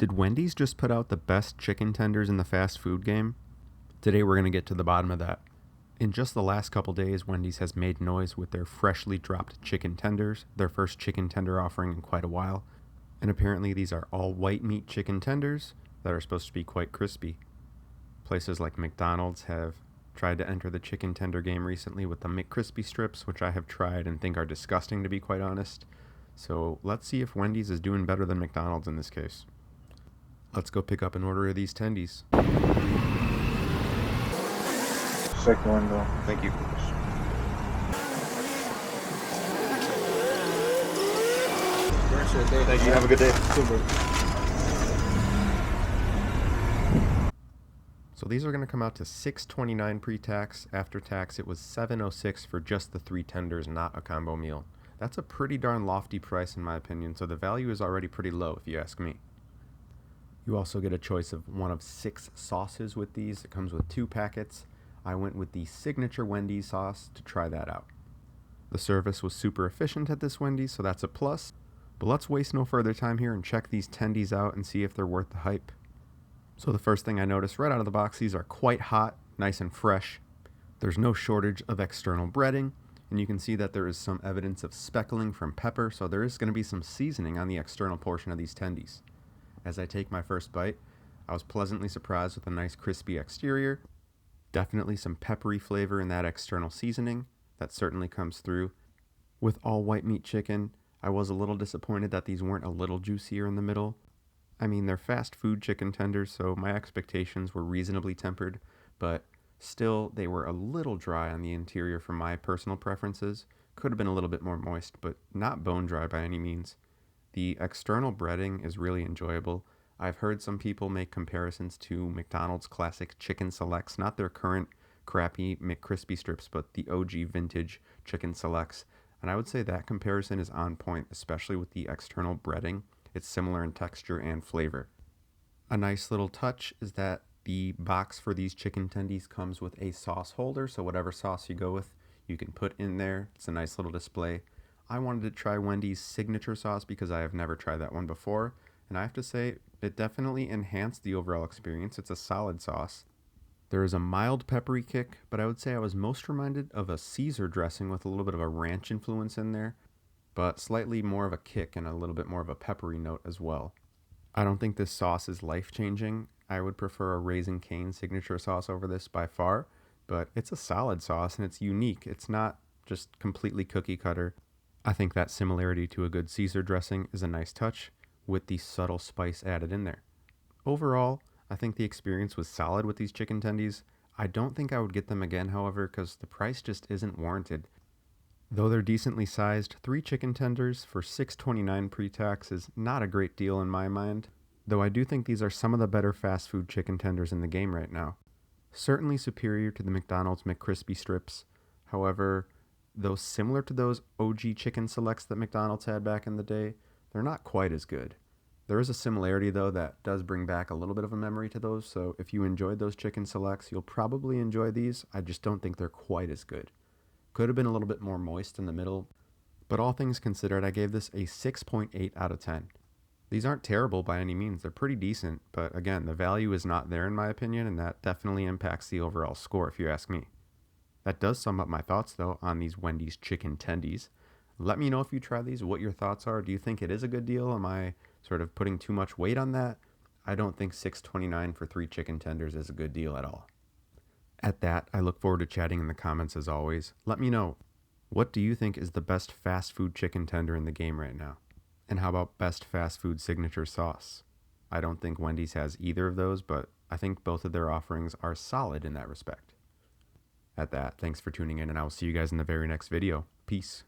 Did Wendy's just put out the best chicken tenders in the fast food game? Today we're going to get to the bottom of that. In just the last couple days, Wendy's has made noise with their freshly dropped chicken tenders, their first chicken tender offering in quite a while. And apparently these are all white meat chicken tenders that are supposed to be quite crispy. Places like McDonald's have tried to enter the chicken tender game recently with the McCrispy strips, which I have tried and think are disgusting, to be quite honest. So let's see if Wendy's is doing better than McDonald's in this case. Let's go pick up an order of these tendies. Second window. Thank you. Thank you. Have a good day. Super. So these are going to come out to $6.29 pre-tax. After tax, it was $7.06 for just the 3 tenders, not a combo meal. That's a pretty darn lofty price in my opinion, so the value is already pretty low if you ask me. You also get a choice of one of 6 sauces with these. It comes with 2 packets. I went with the signature Wendy's sauce to try that out. The service was super efficient at this Wendy's, so that's a plus. But let's waste no further time here and check these tendies out and see if they're worth the hype. So the first thing I noticed right out of the box, these are quite hot, nice and fresh. There's no shortage of external breading, and you can see that there is some evidence of speckling from pepper, so there is going to be some seasoning on the external portion of these tendies. As I take my first bite, I was pleasantly surprised with a nice crispy exterior. Definitely some peppery flavor in that external seasoning. That certainly comes through. With all white meat chicken, I was a little disappointed that these weren't a little juicier in the middle. I mean, they're fast food chicken tenders, so my expectations were reasonably tempered, but still, they were a little dry on the interior for my personal preferences. Could have been a little bit more moist, but not bone dry by any means. The external breading is really enjoyable. I've heard some people make comparisons to McDonald's classic chicken selects, not their current crappy McCrispy strips, but the OG vintage chicken selects. And I would say that comparison is on point, especially with the external breading. It's similar in texture and flavor. A nice little touch is that the box for these chicken tendies comes with a sauce holder, so whatever sauce you go with, you can put in there. It's a nice little display. I wanted to try Wendy's signature sauce because I have never tried that one before, and I have to say, it definitely enhanced the overall experience. It's a solid sauce. There is a mild peppery kick, but I would say I was most reminded of a Caesar dressing with a little bit of a ranch influence in there, but slightly more of a kick and a little bit more of a peppery note as well. I don't think this sauce is life-changing. I would prefer a Raising Cane signature sauce over this by far, but it's a solid sauce and it's unique. It's not just completely cookie cutter. I think that similarity to a good Caesar dressing is a nice touch with the subtle spice added in there. Overall, I think the experience was solid with these chicken tendies. I don't think I would get them again, however, because the price just isn't warranted. Though they're decently sized, 3 chicken tenders for $6.29 pre-tax is not a great deal in my mind, though I do think these are some of the better fast food chicken tenders in the game right now. Certainly superior to the McDonald's McCrispy strips. However, though similar to those OG chicken selects that McDonald's had back in the day, they're not quite as good. There is a similarity though that does bring back a little bit of a memory to those, so if you enjoyed those chicken selects, you'll probably enjoy these. I just don't think they're quite as good. Could have been a little bit more moist in the middle, but all things considered, I gave this a 6.8 out of 10. These aren't terrible by any means, they're pretty decent, but again, the value is not there in my opinion, and that definitely impacts the overall score if you ask me. That does sum up my thoughts, though, on these Wendy's chicken tendies. Let me know if you try these, what your thoughts are. Do you think it is a good deal? Am I sort of putting too much weight on that? I don't think $6.29 for 3 chicken tenders is a good deal at all. At that, I look forward to chatting in the comments as always. Let me know, what do you think is the best fast food chicken tender in the game right now? And how about best fast food signature sauce? I don't think Wendy's has either of those, but I think both of their offerings are solid in that respect. At that, thanks for tuning in, and I will see you guys in the very next video. Peace.